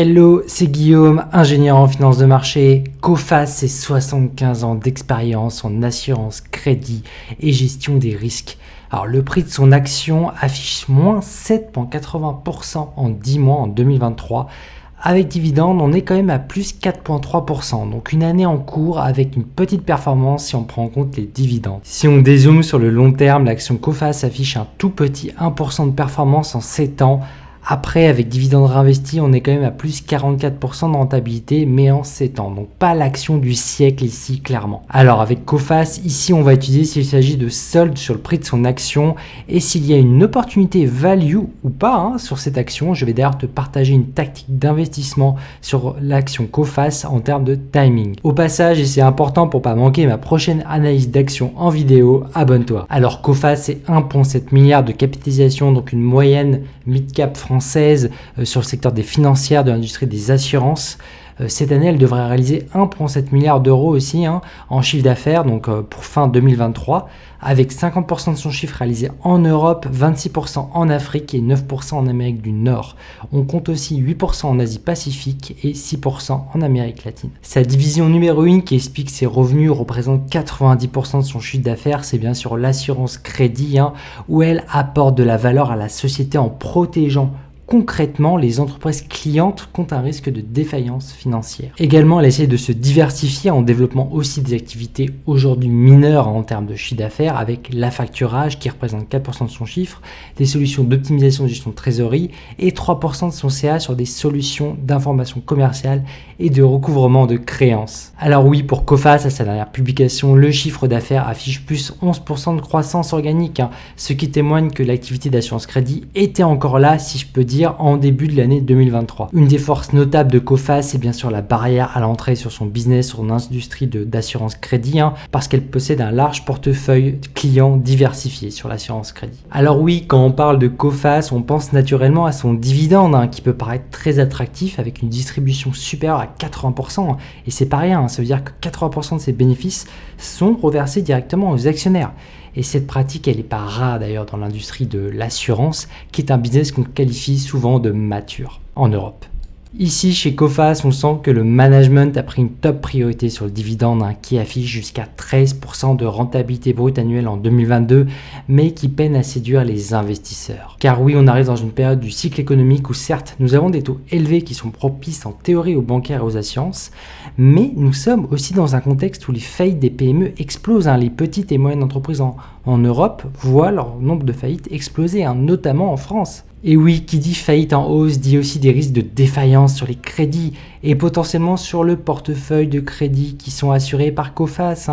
Hello, c'est Guillaume, ingénieur en finance de marché. Coface, c'est 75 ans d'expérience en assurance, crédit et gestion des risques. Alors, le prix de son action affiche moins 7,80% en 10 mois en 2023. Avec dividende, on est quand même à plus 4,3%. Donc une année en cours avec une petite performance si on prend en compte les dividendes. Si on dézoome sur le long terme, l'action Coface affiche un tout petit 1% de performance en 7 ans. Après, avec dividendes réinvestis, on est quand même à plus 44% de rentabilité, mais en 7 ans. Donc pas l'action du siècle ici, clairement. Alors avec Coface, ici on va étudier s'il s'agit de solde sur le prix de son action et s'il y a une opportunité value ou pas sur cette action. Je vais d'ailleurs te partager une tactique d'investissement sur l'action Coface en termes de timing. Au passage, et c'est important pour pas manquer ma prochaine analyse d'action en vidéo, abonne-toi. Alors Coface, c'est 1,7 milliard de capitalisation, donc une moyenne mid-cap française sur le secteur des financières, de l'industrie des assurances. Cette année, elle devrait réaliser 1,7 milliard d'euros aussi en chiffre d'affaires, donc pour fin 2023, avec 50% de son chiffre réalisé en Europe, 26% en Afrique et 9% en Amérique du Nord. On compte aussi 8% en Asie-Pacifique et 6% en Amérique latine. Sa division numéro 1 qui explique ses revenus représente 90% de son chiffre d'affaires, c'est bien sûr l'assurance crédit, où elle apporte de la valeur à la société en protégeant concrètement les entreprises clientes contre un risque de défaillance financière. Également, elle essaie de se diversifier en développant aussi des activités aujourd'hui mineures en termes de chiffre d'affaires avec l'affacturage qui représente 4% de son chiffre, des solutions d'optimisation de gestion de trésorerie et 3% de son CA sur des solutions d'information commerciale et de recouvrement de créances. Alors oui, pour Coface, à sa dernière publication, le chiffre d'affaires affiche plus 11% de croissance organique, ce qui témoigne que l'activité d'assurance crédit était encore là, si je peux dire, en début de l'année 2023. Une des forces notables de Coface, c'est bien sûr la barrière à l'entrée sur son business, sur son industrie d'assurance crédit, parce qu'elle possède un large portefeuille clients diversifié sur l'assurance crédit. Alors oui, quand on parle de Coface, on pense naturellement à son dividende, qui peut paraître très attractif avec une distribution supérieure à 80%, et c'est pas rien, ça veut dire que 80% de ses bénéfices sont reversés directement aux actionnaires. Et cette pratique, elle n'est pas rare d'ailleurs dans l'industrie de l'assurance, qui est un business qu'on qualifie souvent de mature en Europe. Ici, chez Coface, on sent que le management a pris une top priorité sur le dividende qui affiche jusqu'à 13% de rentabilité brute annuelle en 2022, mais qui peine à séduire les investisseurs. Car oui, on arrive dans une période du cycle économique où certes, nous avons des taux élevés qui sont propices en théorie aux bancaires et aux assurances, mais nous sommes aussi dans un contexte où les faillites des PME explosent. Les petites et moyennes entreprises en Europe voient leur nombre de faillites exploser, notamment en France. Et oui, qui dit faillite en hausse dit aussi des risques de défaillance sur les crédits et potentiellement sur le portefeuille de crédits qui sont assurés par Coface,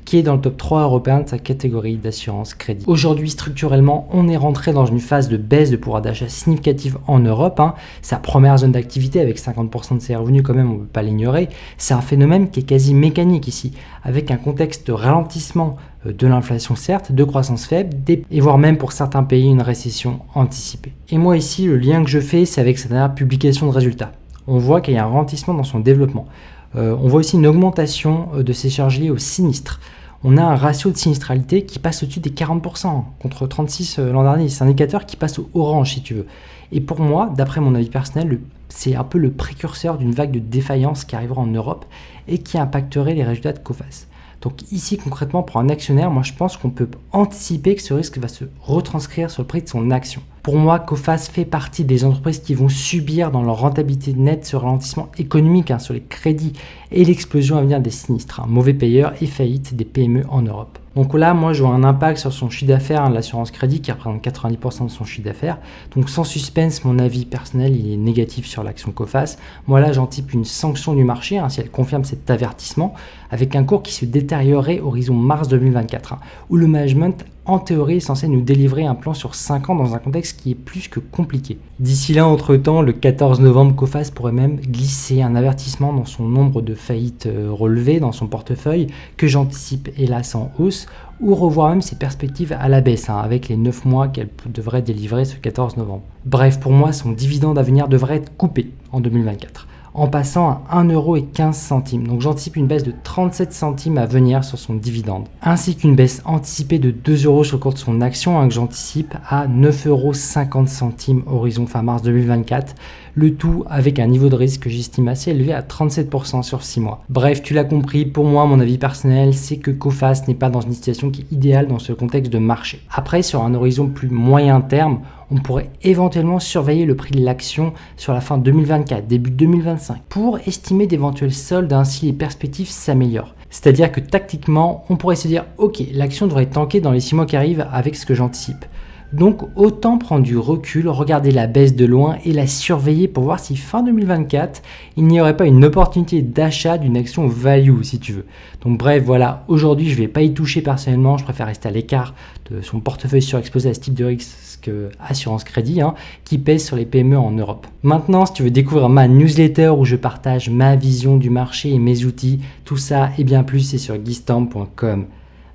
qui est dans le top 3 européen de sa catégorie d'assurance crédit. Aujourd'hui, structurellement, on est rentré dans une phase de baisse de pouvoir d'achat significative en Europe. Sa première zone d'activité avec 50% de ses revenus quand même, on ne peut pas l'ignorer. C'est un phénomène qui est quasi mécanique ici, avec un contexte de ralentissement de l'inflation certes, de croissance faible, et voire même pour certains pays une récession anticipée. Et moi ici, le lien que je fais, c'est avec sa dernière publication de résultats. On voit qu'il y a un ralentissement dans son développement. On voit aussi une augmentation de ses charges liées au sinistre. On a un ratio de sinistralité qui passe au-dessus des 40%, contre 36% l'an dernier. C'est un indicateur qui passe au orange, si tu veux. Et pour moi, d'après mon avis personnel, c'est un peu le précurseur d'une vague de défaillance qui arrivera en Europe et qui impacterait les résultats de Coface. Donc ici, concrètement, pour un actionnaire, moi je pense qu'on peut anticiper que ce risque va se retranscrire sur le prix de son action. Pour moi, Coface fait partie des entreprises qui vont subir dans leur rentabilité nette ce ralentissement économique sur les crédits et l'explosion à venir des sinistres, mauvais payeurs et faillites des PME en Europe. Donc là, moi, je vois un impact sur son chiffre d'affaires de l'assurance crédit qui représente 90% de son chiffre d'affaires. Donc sans suspense, mon avis personnel, il est négatif sur l'action Coface. Moi là, j'anticipe une sanction du marché si elle confirme cet avertissement avec un cours qui se détériorerait horizon mars 2024, où le management en théorie est censé nous délivrer un plan sur 5 ans dans un contexte qui est plus que compliqué. D'ici là, entre-temps, le 14 novembre, Coface pourrait même glisser un avertissement dans son nombre de faillites relevées dans son portefeuille, que j'anticipe hélas en hausse, ou revoir même ses perspectives à la baisse, avec les 9 mois qu'elle devrait délivrer ce 14 novembre. Bref, pour moi, son dividende à venir devrait être coupé en 2024. En passant à 1,15€. Donc j'anticipe une baisse de 37 centimes à venir sur son dividende. Ainsi qu'une baisse anticipée de 2€ sur le cours de son action, que j'anticipe à 9,50€ horizon fin mars 2024. le tout avec un niveau de risque que j'estime assez élevé à 37% sur 6 mois. Bref, tu l'as compris, pour moi, mon avis personnel, c'est que Coface n'est pas dans une situation qui est idéale dans ce contexte de marché. Après, sur un horizon plus moyen terme, on pourrait éventuellement surveiller le prix de l'action sur la fin 2024, début 2025, pour estimer d'éventuels soldes, ainsi les perspectives s'améliorent. C'est-à-dire que tactiquement, on pourrait se dire « Ok, l'action devrait tanker dans les 6 mois qui arrivent avec ce que j'anticipe ». Donc autant prendre du recul, regarder la baisse de loin et la surveiller pour voir si fin 2024, il n'y aurait pas une opportunité d'achat d'une action value si tu veux. Donc bref, voilà, aujourd'hui je ne vais pas y toucher personnellement, je préfère rester à l'écart de son portefeuille surexposé à ce type de risque assurance crédit qui pèse sur les PME en Europe. Maintenant, si tu veux découvrir ma newsletter où je partage ma vision du marché et mes outils, tout ça et bien plus, c'est sur guystamp.com.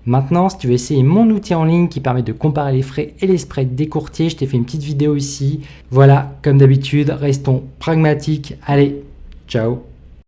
Maintenant, si tu veux essayer mon outil en ligne qui permet de comparer les frais et les spreads des courtiers, je t'ai fait une petite vidéo ici. Voilà, comme d'habitude, restons pragmatiques. Allez, ciao!